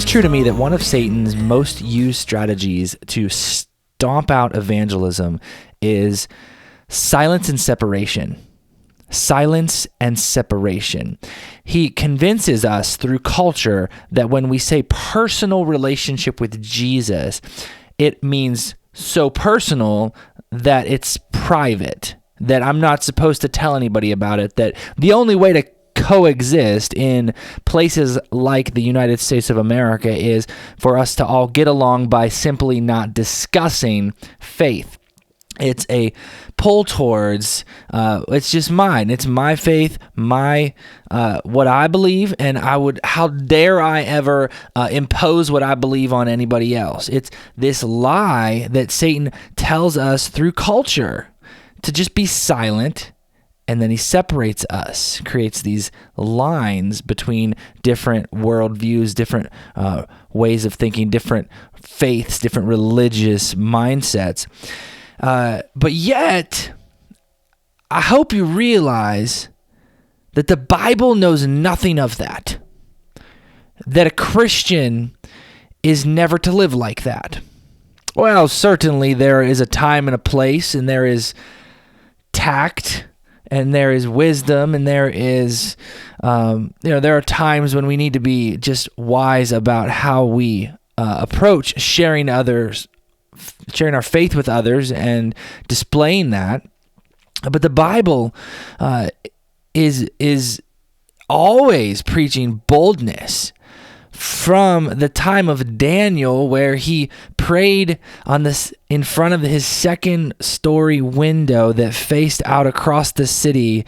true to me that one of Satan's most used strategies to stomp out evangelism is silence and separation. Silence and separation. He convinces us through culture that when we say personal relationship with Jesus, it means so personal that it's private, that I'm not supposed to tell anybody about it, that the only way to coexist in places like the United States of America is for us to all get along by simply not discussing faith. It's a pull towards, it's just mine. It's my faith, my what I believe, and how dare I ever impose what I believe on anybody else? It's this lie that Satan tells us through culture to just be silent, and then he separates us, creates these lines between different worldviews, different ways of thinking, different faiths, different religious mindsets. But yet, I hope you realize that the Bible knows nothing of that. That a Christian is never to live like that. Well, certainly there is a time and a place, and there is tact, and there is wisdom, and there is, there are times when we need to be just wise about how we approach sharing our faith with others and displaying that. But the Bible is always preaching boldness. From the time of Daniel, where he prayed in front of his second-story window that faced out across the city,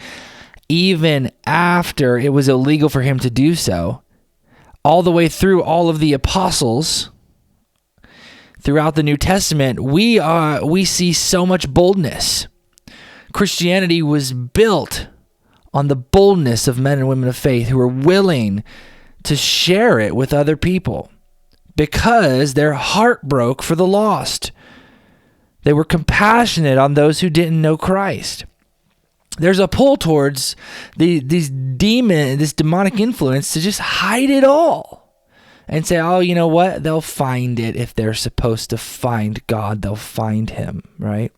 even after it was illegal for him to do so, all the way through all of the apostles. Throughout the New Testament, we see so much boldness. Christianity was built on the boldness of men and women of faith who were willing to share it with other people because their heart broke for the lost. They were compassionate on those who didn't know Christ. There's a pull towards this demonic influence to just hide it all. And say, oh, you know what? They'll find it. If they're supposed to find God, they'll find him, right?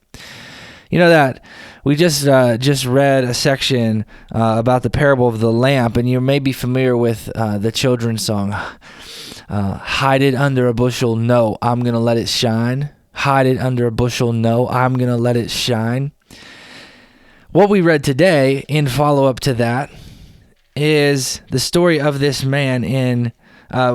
You know that we just read a section about the parable of the lamp, and you may be familiar with the children's song, hide it under a bushel, no, I'm going to let it shine. Hide it under a bushel, no, I'm going to let it shine. What we read today in follow-up to that is the story of this man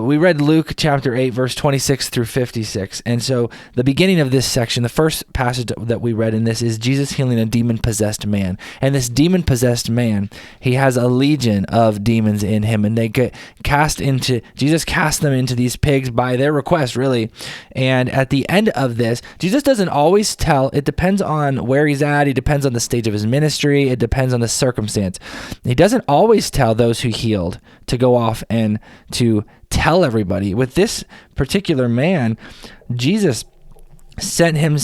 we read Luke chapter 8, verse 26 through 56. And so the beginning of this section, the first passage that we read in this is Jesus healing a demon-possessed man. And this demon-possessed man, he has a legion of demons in him, and they get Jesus cast them into these pigs by their request, really. And at the end of this, Jesus doesn't always tell. It depends on where he's at. It depends on the stage of his ministry. It depends on the circumstance. He doesn't always tell those who healed to go off and to tell everybody. With this particular man, Jesus sent him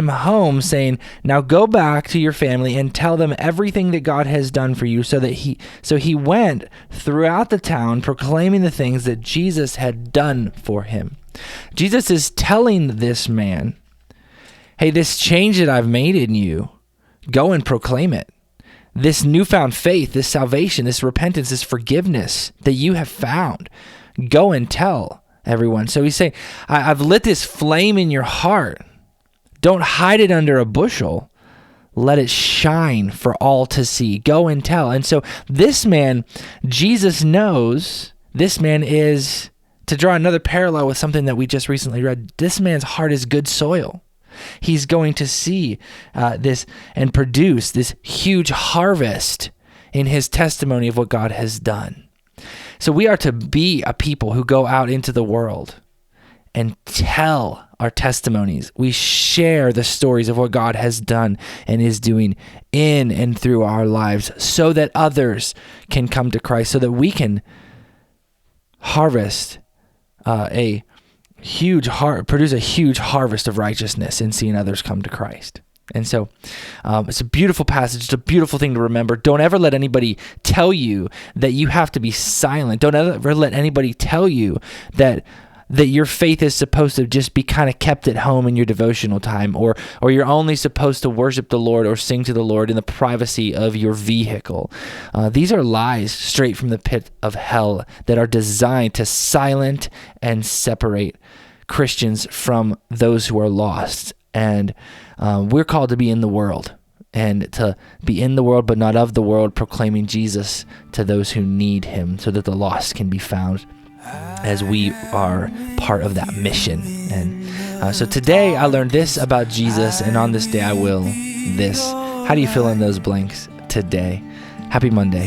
home saying, now go back to your family and tell them everything that God has done for you. So he went throughout the town proclaiming the things that Jesus had done for him. Jesus is telling this man, hey, this change that I've made in you, go and proclaim it. This newfound faith, this salvation, this repentance, this forgiveness that you have found, go and tell everyone. So he's saying, I've lit this flame in your heart. Don't hide it under a bushel. Let it shine for all to see. Go and tell. And so this man, Jesus knows, this man is, to draw another parallel with something that we just recently read, this man's heart is good soil. He's going to see this and produce this huge harvest in his testimony of what God has done. So we are to be a people who go out into the world and tell our testimonies. We share the stories of what God has done and is doing in and through our lives so that others can come to Christ, so that we can harvest produce a huge harvest of righteousness in seeing others come to Christ. And so it's a beautiful passage. It's a beautiful thing to remember. Don't ever let anybody tell you that you have to be silent. Don't ever let anybody tell you that your faith is supposed to just be kind of kept at home in your devotional time, or you're only supposed to worship the Lord or sing to the Lord in the privacy of your vehicle. These are lies straight from the pit of hell that are designed to silence and separate Christians from those who are lost. And we're called to be in the world, and to be in the world but not of the world, proclaiming Jesus to those who need him so that the lost can be found, as we are part of that mission. And so today I learned this about Jesus, and on this day I will this. How do you fill in those blanks today? Happy Monday.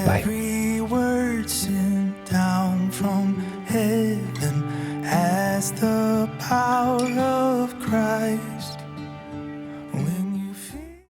Bye. Every word sent down from heaven as the power of Christ